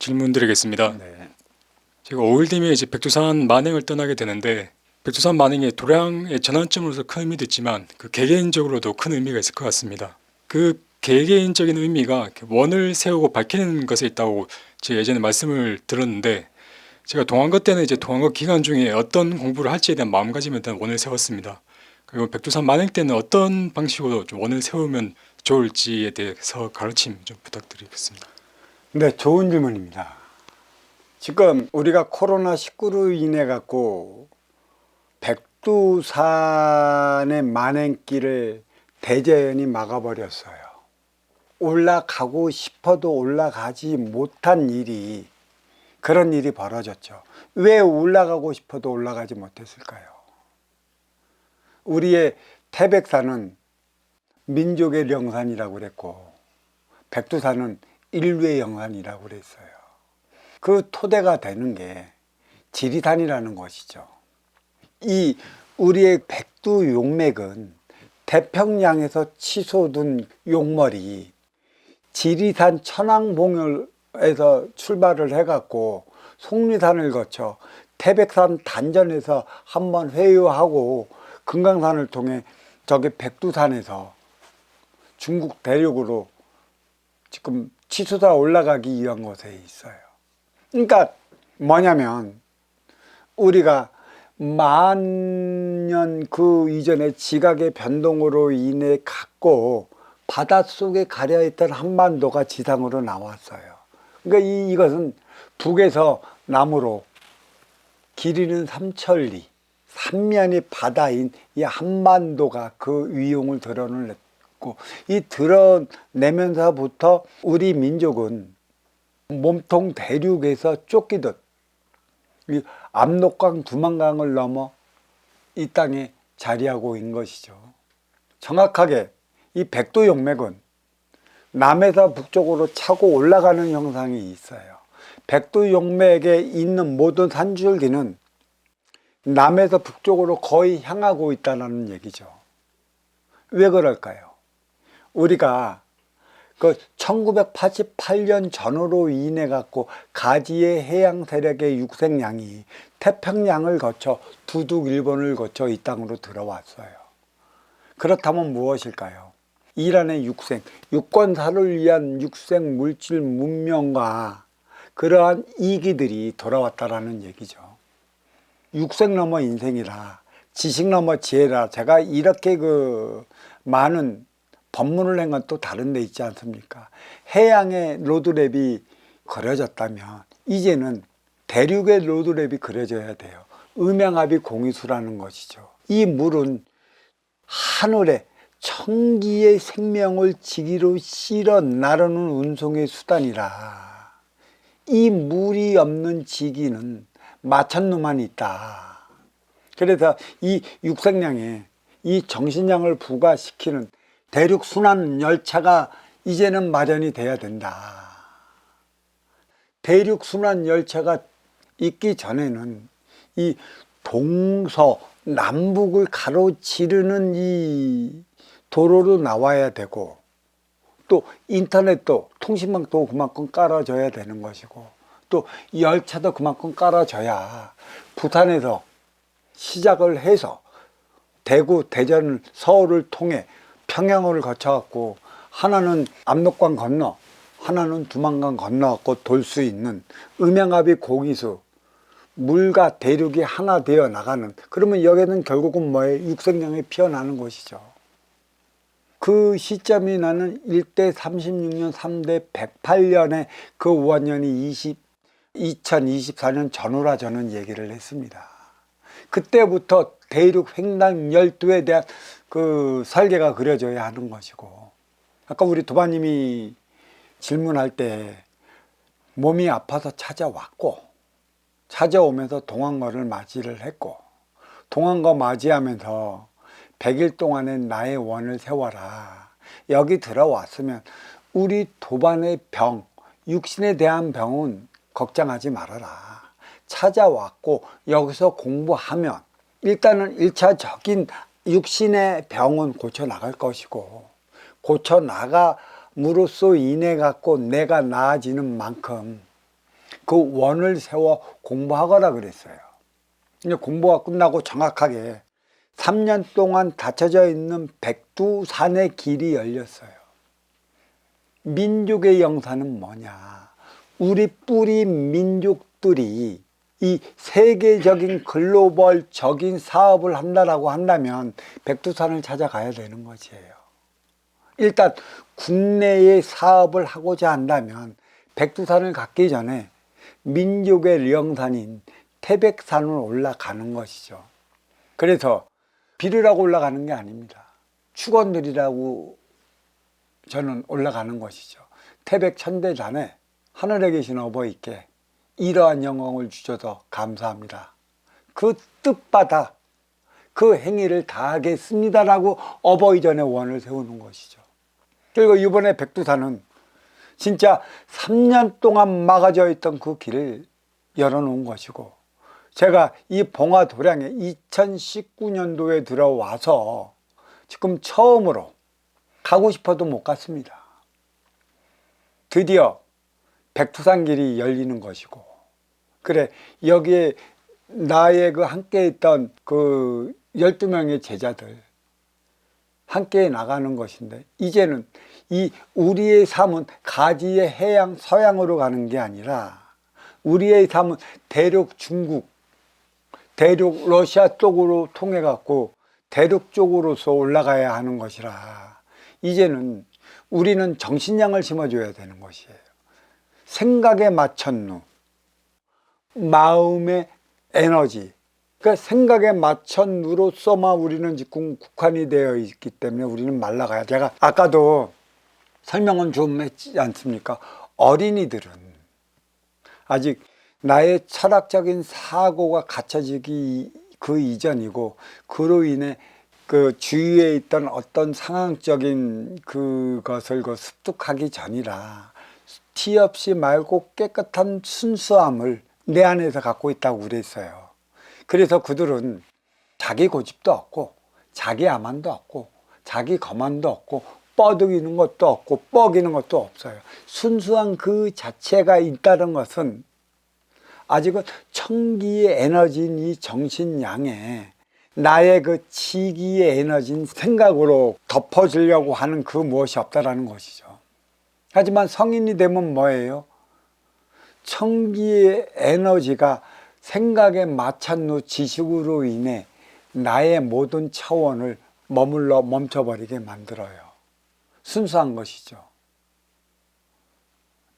질문 드리겠습니다. 네. 제가 5일 뒤면 이제 백두산 만행을 떠나게 되는데 백두산 만행이 도량의 전환점으로서 큰 의미도 있지만 그 개개인적으로도 큰 의미가 있을 것 같습니다. 그 개개인적인 의미가 이렇게 원을 세우고 밝히는 것에 있다고 제가 예전에 말씀을 들었는데 제가 동안거 때는 이제 동안거 기간 중에 어떤 공부를 할지에 대한 마음가짐에 일단 원을 세웠습니다. 그리고 백두산 만행 때는 어떤 방식으로 좀 원을 세우면 좋을지에 대해서 가르침 좀 부탁드리겠습니다. 네, 좋은 질문입니다. 지금 우리가 코로나19로 인해 갖고 백두산의 만행길을 대자연이 막아버렸어요. 올라가고 싶어도 올라가지 못한 일이, 그런 일이 벌어졌죠. 왜 올라가고 싶어도 올라가지 못했을까요? 우리의 태백산은 민족의 영산이라고 그랬고 백두산은 인류의 영산이라고 그랬어요. 그 토대가 되는 게 지리산이라는 것이죠. 이 우리의 백두 용맥은 태평양에서 치솟은 용머리 지리산 천왕봉열에서 출발을 해갖고 속리산을 거쳐 태백산 단전에서 한번 회유하고 금강산을 통해 저기 백두산에서 중국 대륙으로 지금 치솟아 올라가기 위한 곳에 있어요. 그러니까 뭐냐면 우리가 만년 그 이전에 지각의 변동으로 인해 갖고 바닷속에 가려있던 한반도가 지상으로 나왔어요. 그러니까 이것은 북에서 남으로 길이는 3천리, 삼면이 바다인 이 한반도가 그 위용을 드러냈고, 이 드러내면서부터 우리 민족은 몸통 대륙에서 쫓기듯 이 압록강 두만강을 넘어 이 땅에 자리하고 있는 것이죠. 정확하게 이 백두용맥은 남에서 북쪽으로 차고 올라가는 형상이 있어요. 백두용맥에 있는 모든 산줄기는 남에서 북쪽으로 거의 향하고 있다는 얘기죠. 왜 그럴까요? 우리가 그 1988년 전후로 인해 갖고 가지의 해양 세력의 육색량이 태평양을 거쳐 두둑 일본을 거쳐 이 땅으로 들어왔어요. 그렇다면 무엇일까요? 이란의 육색, 유권사를 위한 육색 물질 문명과 그러한 이기들이 돌아왔다라는 얘기죠. 육색 넘어 인생이라, 지식 넘어 지혜라. 제가 이렇게 그 많은 법문을 낸 건 또 다른 데 있지 않습니까? 해양의 로드맵이 그려졌다면 이제는 대륙의 로드맵이 그려져야 돼요. 음양합이 공이수라는 것이죠. 이 물은 하늘에 천기의 생명을 지기로 실어 나르는 운송의 수단이라. 이 물이 없는 지기는 마천루만 있다. 그래서 이 육색량에 이 정신량을 부과시키는 대륙 순환 열차가 이제는 마련이 돼야 된다. 대륙 순환 열차가 있기 전에는 이 동서 남북을 가로지르는 이 도로로 나와야 되고, 또 인터넷도 통신망도 그만큼 깔아줘야 되는 것이고, 또 열차도 그만큼 깔아줘야 부산에서 시작을 해서 대구, 대전, 서울을 통해 평양을 거쳐갖고 하나는 압록강 건너, 하나는 두만강 건너갖고 돌 수 있는 음양합이 공이수, 물과 대륙이 하나 되어 나가는, 그러면 여기는 결국은 뭐예요? 육색량이 피어나는 것이죠. 그 시점이 나는 1대 36년, 3대 108년에 그 우한년이 2024년 전후라 저는 얘기를 했습니다. 그때부터 대륙 횡단 열도에 대한 그 설계가 그려져야 하는 것이고, 아까 우리 도반님이 질문할 때 몸이 아파서 찾아왔고, 찾아오면서 동안거를 맞이를 했고, 동안거 맞이하면서 100일 동안의 나의 원을 세워라. 여기 들어왔으면 우리 도반의 병, 육신에 대한 병은 걱정하지 말아라. 찾아왔고 여기서 공부하면 일단은 1차적인 육신의 병은 고쳐나갈 것이고, 고쳐나감으로써 인해 갖고 내가 나아지는 만큼 그 원을 세워 공부하거라 그랬어요. 이제 공부가 끝나고 정확하게 3년 동안 닫혀져 있는 백두산의 길이 열렸어요. 민족의 영사는 뭐냐? 우리 뿌리 민족들이 이 세계적인 글로벌적인 사업을 한다라고 한다면 백두산을 찾아가야 되는 것이에요. 일단 국내의 사업을 하고자 한다면 백두산을 갔기 전에 민족의 영산인 태백산을 올라가는 것이죠. 그래서 비르라고 올라가는 게 아닙니다. 축원드리라고 저는 올라가는 것이죠. 태백 천대산에 하늘에 계신 어버이께 이러한 영광을 주셔서 감사합니다. 그 뜻받아 그 행위를 다하겠습니다라고 어버이 전에 원을 세우는 것이죠. 그리고 이번에 백두산은 진짜 3년 동안 막아져 있던 그 길을 열어놓은 것이고, 제가 이 봉화도량에 2019년도에 들어와서 지금 처음으로 가고 싶어도 못 갔습니다. 드디어 백두산길이 열리는 것이고, 그래 여기에 나의 그 함께 있던 그 12명의 제자들 함께 나가는 것인데, 이제는 이 우리의 삶은 가지의 해양 서양으로 가는 게 아니라 우리의 삶은 대륙 중국, 대륙 러시아 쪽으로 통해 갖고 대륙 쪽으로서 올라가야 하는 것이라, 이제는 우리는 정신량을 심어줘야 되는 것이에요. 생각에 맞췄누, 마음의 에너지, 그러니까 생각에 맞췄누로서만 우리는 지금 국한이 되어 있기 때문에 우리는 말라가야. 제가 아까도 설명은 좀 했지 않습니까? 어린이들은 아직 나의 철학적인 사고가 갖춰지기 그 이전이고, 그로 인해 그 주위에 있던 어떤 상황적인 그것을 습득하기 전이라, 티 없이 맑고 깨끗한 순수함을 내 안에서 갖고 있다고 그랬어요. 그래서 그들은 자기 고집도 없고 자기 암만도 없고 자기 거만도 없고 뻐득이는 것도 없고 뻐기는 것도 없어요. 순수한 그 자체가 있다는 것은 아직은 청기의 에너지인 이 정신양에 나의 그 치기의 에너지인 생각으로 덮어주려고 하는 그 무엇이 없다라는 것이죠. 하지만 성인이 되면 뭐예요? 청기의 에너지가 생각에 맞춘 지식으로 인해 나의 모든 차원을 머물러 멈춰버리게 만들어요. 순수한 것이죠.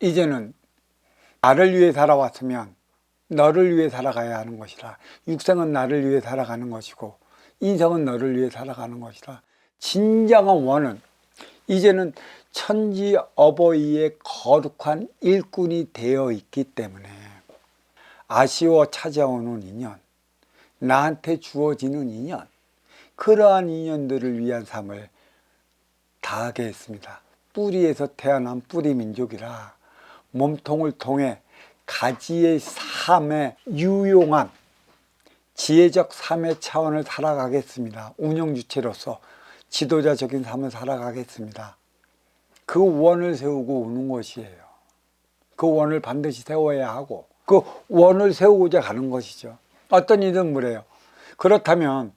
이제는 나를 위해 살아왔으면 너를 위해 살아가야 하는 것이라, 육생은 나를 위해 살아가는 것이고 인생은 너를 위해 살아가는 것이라, 진정한 원은 이제는 천지 어버이의 거룩한 일꾼이 되어 있기 때문에 아쉬워 찾아오는 인연, 나한테 주어지는 인연, 그러한 인연들을 위한 삶을 다하게 했습니다. 뿌리에서 태어난 뿌리 민족이라 몸통을 통해 가지의 삶에 유용한 지혜적 삶의 차원을 살아가겠습니다. 운영주체로서 지도자적인 삶을 살아가겠습니다. 그 원을 세우고 오는 것이에요. 그 원을 반드시 세워야 하고 그 원을 세우고자 가는 것이죠. 어떤 이든 그래요. 그렇다면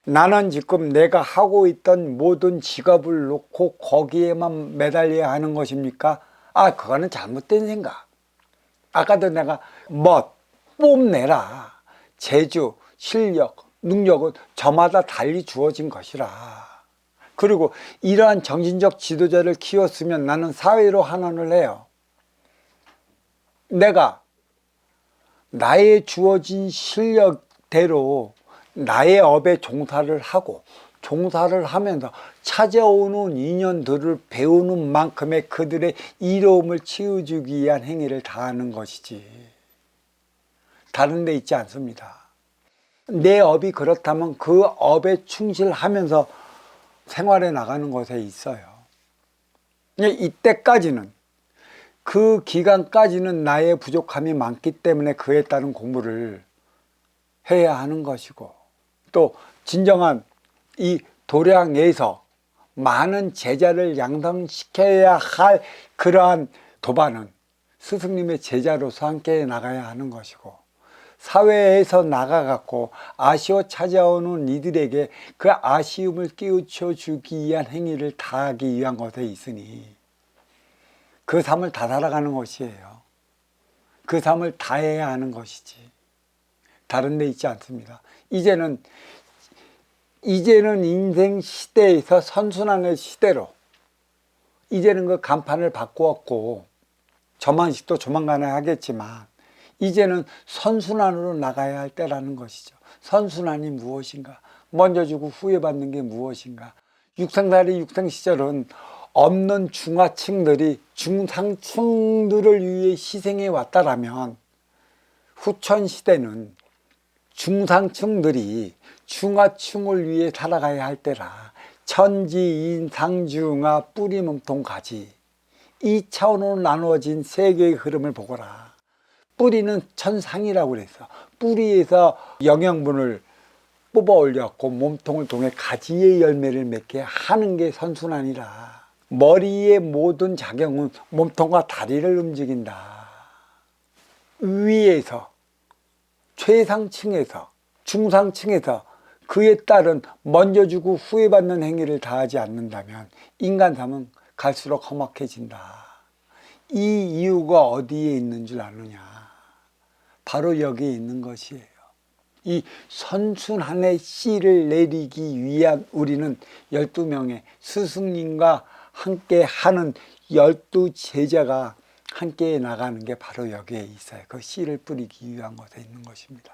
나는 지금 내가 하고 있던 모든 직업을 놓고 거기에만 매달려야 하는 것입니까? 아, 그거는 잘못된 생각. 아까도 내가 뽐내라. 재주, 실력, 능력은 저마다 달리 주어진 것이라. 그리고 이러한 정신적 지도자를 키웠으면 나는 사회로 환원을 해요. 내가 나의 주어진 실력대로 나의 업에 종사를 하고 종사를 하면서 찾아오는 인연들을 배우는 만큼의 그들의 이로움을 치워주기 위한 행위를 다하는 것이지, 다른 데 있지 않습니다. 내 업이 그렇다면 그 업에 충실하면서 생활해 나가는 것에 있어요. 이때까지는, 그 기간까지는 나의 부족함이 많기 때문에 그에 따른 공부를 해야 하는 것이고, 또 진정한 이 도량에서 많은 제자를 양성시켜야 할 그러한 도반은 스승님의 제자로서 함께 나가야 하는 것이고, 사회에서 나가갖고 아쉬워 찾아오는 이들에게 그 아쉬움을 깨우쳐 주기 위한 행위를 다하기 위한 것에 있으니 그 삶을 다 살아가는 것이에요. 그 삶을 다해야 하는 것이지 다른 데 있지 않습니다. 이제는 인생 시대에서 선순환의 시대로 이제는 그 간판을 바꾸었고, 저만식도 조만간에 하겠지만 이제는 선순환으로 나가야 할 때라는 것이죠. 선순환이 무엇인가? 먼저 주고 후회 받는 게 무엇인가? 육생 시절은 없는 중하층들이 중상층들을 위해 희생해 왔다라면, 후천 시대는 중상층들이 중하층을 위해 살아가야 할 때라. 천지인상중하 뿌리몸통가지, 이 차원으로 나누어진 세계의 흐름을 보거라. 뿌리는 천상이라고 그랬어. 뿌리에서 영양분을 뽑아 올려갖고 몸통을 통해 가지의 열매를 맺게 하는 게 선순환이라. 머리의 모든 작용은 몸통과 다리를 움직인다. 위에서, 최상층에서, 중상층에서 그에 따른 먼저 주고 후회 받는 행위를 다하지 않는다면 인간 삶은 갈수록 험악해진다. 이 이유가 어디에 있는 줄 아느냐? 바로 여기에 있는 것이에요. 이 선순환의 씨를 내리기 위한 우리는 12명의 스승님과 함께 하는 12제자가 함께 나가는 게 바로 여기에 있어요. 그 씨를 뿌리기 위한 것에 있는 것입니다.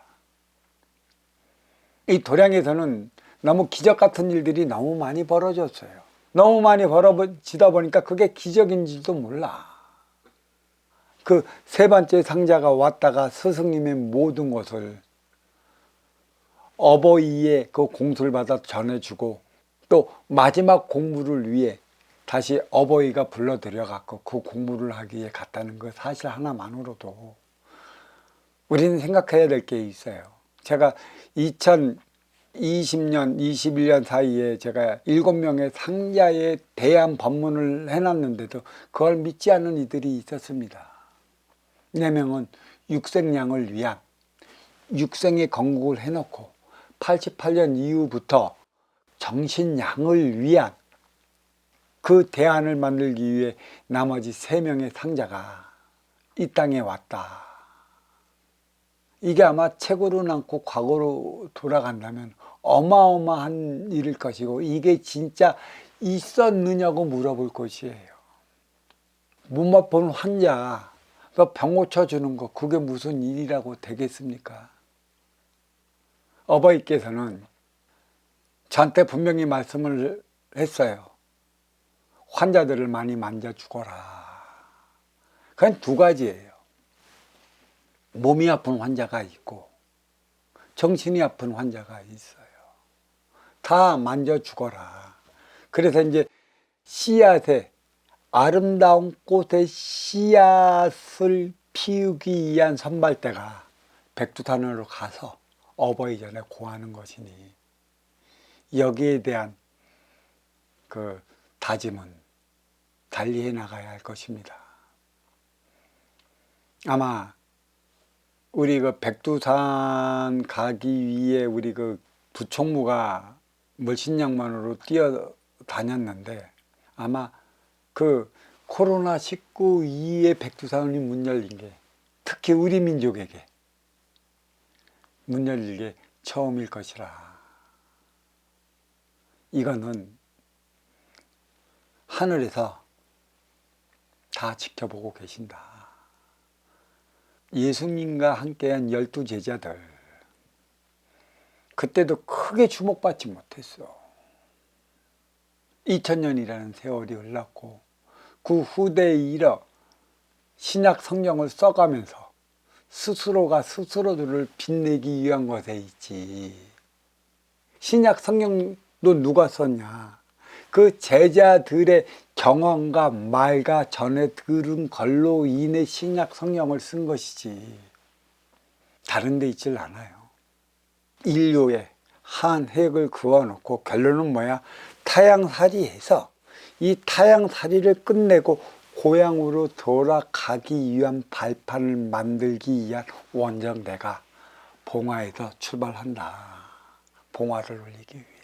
이 도량에서는 너무 기적 같은 일들이 너무 많이 벌어졌어요. 너무 많이 벌어지다 보니까 그게 기적인지도 몰라. 그 세 번째 상자가 왔다가 스승님의 모든 것을 어버이의 그 공수를 받아 전해주고, 또 마지막 공부를 위해 다시 어버이가 불러들여갖고 그 공부를 하기 위해 갔다는 그 사실 하나만으로도 우리는 생각해야 될 게 있어요. 제가 2020년, 21년 사이에 제가 7명의 상자에 대한 법문을 해놨는데도 그걸 믿지 않는 이들이 있었습니다. 4명은 육생양을 위한, 육생의 건국을 해놓고 88년 이후부터 정신양을 위한 그 대안을 만들기 위해 나머지 3명의 상자가 이 땅에 왔다. 이게 아마 책으로 남고 과거로 돌아간다면 어마어마한 일일 것이고, 이게 진짜 있었느냐고 물어볼 것이에요. 못 맛본 환자 병 고쳐주는 거, 그게 무슨 일이라고 되겠습니까? 어버이께서는 저한테 분명히 말씀을 했어요. 환자들을 많이 만져주거라. 그건 2가지예요. 몸이 아픈 환자가 있고 정신이 아픈 환자가 있어요. 다 만져주거라. 그래서 이제 씨앗에, 아름다운 꽃의 씨앗을 피우기 위한 선발대가 백두산으로 가서 어버이 전에 고하는 것이니, 여기에 대한 그 다짐은 달리해 나가야 할 것입니다. 아마 우리 그 백두산 가기 위해 우리 그 부총무가 멀신양만으로 뛰어다녔는데, 아마 그 코로나19 이후에 백두산이 문 열린 게, 특히 우리 민족에게 문 열린 게 처음일 것이라. 이거는 하늘에서 다 지켜보고 계신다. 예수님과 함께한 12제자들, 그때도 크게 주목받지 못했어. 2000년이라는 세월이 흘렀고 그 후대에 이르러 신약 성경을 써가면서 스스로가 스스로들을 빛내기 위한 것에 있지. 신약 성경도 누가 썼냐? 그 제자들의 경험과 말과 전에 들은 걸로 인해 신약 성경을 쓴 것이지, 다른 데 있질 않아요. 인류의 한 획을 그어놓고 결론은 뭐야? 타양살이해서 이 타양살이를 끝내고 고향으로 돌아가기 위한 발판을 만들기 위한 원정 내가 봉화에서 출발한다. 봉화를 올리기 위해.